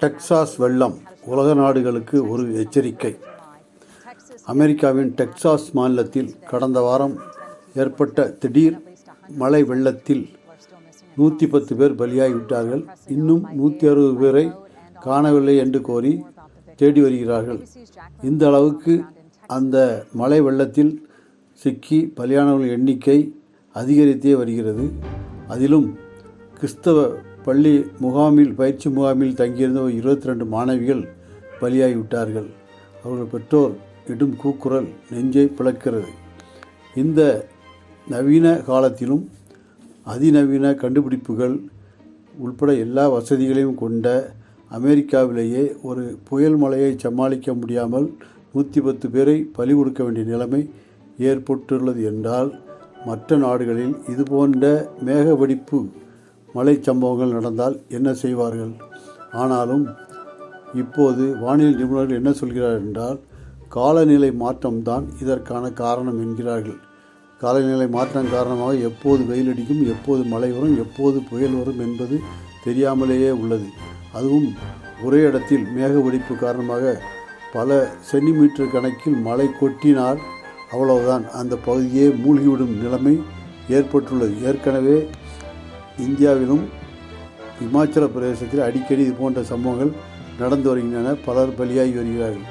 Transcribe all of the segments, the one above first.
Texas வெள்ளம் உலக நாடுகளுக்கு ஒரு எச்சரிக்கை. அமெரிக்காவின் டெக்சாஸ் மாநிலத்தில் கடந்த வாரம் ஏற்பட்ட திடீர் மழை வெள்ளத்தில் 110 பேர் பலியாகிவிட்டார்கள். இன்னும் 160 பேரை காணவில்லை என்று கோரி தேடி வருகிறார்கள். இந்த அளவுக்கு அந்த மழை வெள்ளத்தில் சிக்கி பலியானவர்கள் எண்ணிக்கை அதிகரித்தே வருகிறது. அதிலும் கிறிஸ்தவ பள்ளி பயிற்சி முகாமில் தங்கியிருந்த 22 மாணவிகள் பலியாகிவிட்டார்கள். அவர்கள் பெற்றோர் இடும் கூக்குரல் நெஞ்சை பிளக்கிறது. இந்த நவீன காலத்திலும் அதிநவீன கண்டுபிடிப்புகள் உட்பட எல்லா வசதிகளையும் கொண்ட அமெரிக்காவிலேயே ஒரு புயல் மழையை சமாளிக்க முடியாமல் 110 பேரை பலி கொடுக்க வேண்டிய நிலைமை ஏற்பட்டுள்ளது என்றால், மற்ற நாடுகளில் இதுபோன்ற மேகவெடிப்பு மழை சம்பவங்கள் நடந்தால் என்ன செய்வார்கள்? ஆனாலும் இப்போது வானிலை நிபுணர்கள் என்ன சொல்கிறார்கள் என்றால், காலநிலை மாற்றம்தான் இதற்கான காரணம் என்கிறார்கள். காலநிலை மாற்றம் காரணமாக எப்போது வெயில் அடிக்கும், எப்போது மழை வரும், எப்போது புயல் வரும் என்பது தெரியாமலேயே உள்ளது. அதுவும் ஒரே இடத்தில் மேகவெடிப்பு காரணமாக பல சென்டிமீட்டர் கணக்கில் மழை கொட்டினால் அவ்வளவுதான், அந்த பகுதியே மூழ்கிவிடும் நிலைமை ஏற்பட்டுள்ளது. ஏற்கனவே இந்தியாவிலும் இமாச்சல பிரதேசத்தில் அடிக்கடி இது போன்ற சம்பவங்கள் நடந்து வருகின்றன. பலர் பலியாகி வருகிறார்கள்.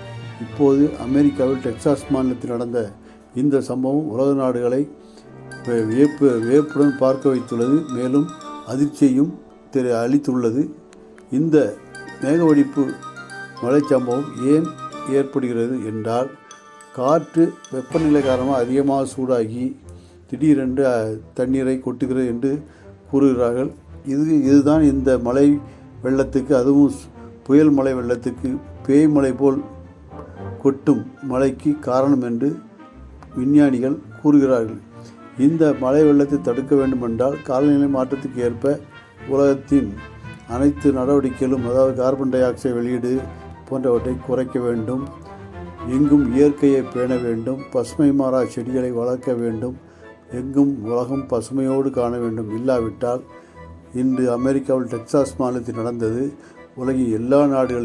இப்போது அமெரிக்காவில் டெக்சாஸ் மாநிலத்தில் நடந்த இந்த சம்பவம் உலக நாடுகளை வியப்புடன் பார்க்க வைத்துள்ளது. மேலும் அதிர்ச்சியையும் அளித்துள்ளது. இந்த மேகவெடிப்பு மழை சம்பவம் ஏன் ஏற்படுகிறது என்றால், காற்று வெப்பநிலை காரணமாக அதிகமாக சூடாகி திடீரென்று தண்ணீரை கொட்டுகிறது என்று கூறுகிறார்கள். இதுதான் இந்த மழை வெள்ளத்துக்கு, அதுவும் புயல் மழை வெள்ளத்துக்கு பேய் மழை போல் கொட்டும் மழைக்கு காரணம் என்று விஞ்ஞானிகள் கூறுகிறார்கள். இந்த மழை வெள்ளத்தை தடுக்க வேண்டுமென்றால் காலநிலை மாற்றத்துக்கு ஏற்ப உலகத்தின் அனைத்து நடவடிக்கைகளும், அதாவது கார்பன் டை ஆக்சைடு வெளியீடு போன்றவற்றை குறைக்க வேண்டும். எங்கும் இயற்கையை பேண வேண்டும். பசுமை மாறா செடிகளை வளர்க்க வேண்டும். எங்கும் உலகம் பசுமையோடு காண வேண்டும். இல்லாவிட்டால் இன்று அமெரிக்காவில் டெக்சாஸ் மாநிலத்தில் நடந்தது உலகின் எல்லா நாடுகளிலும்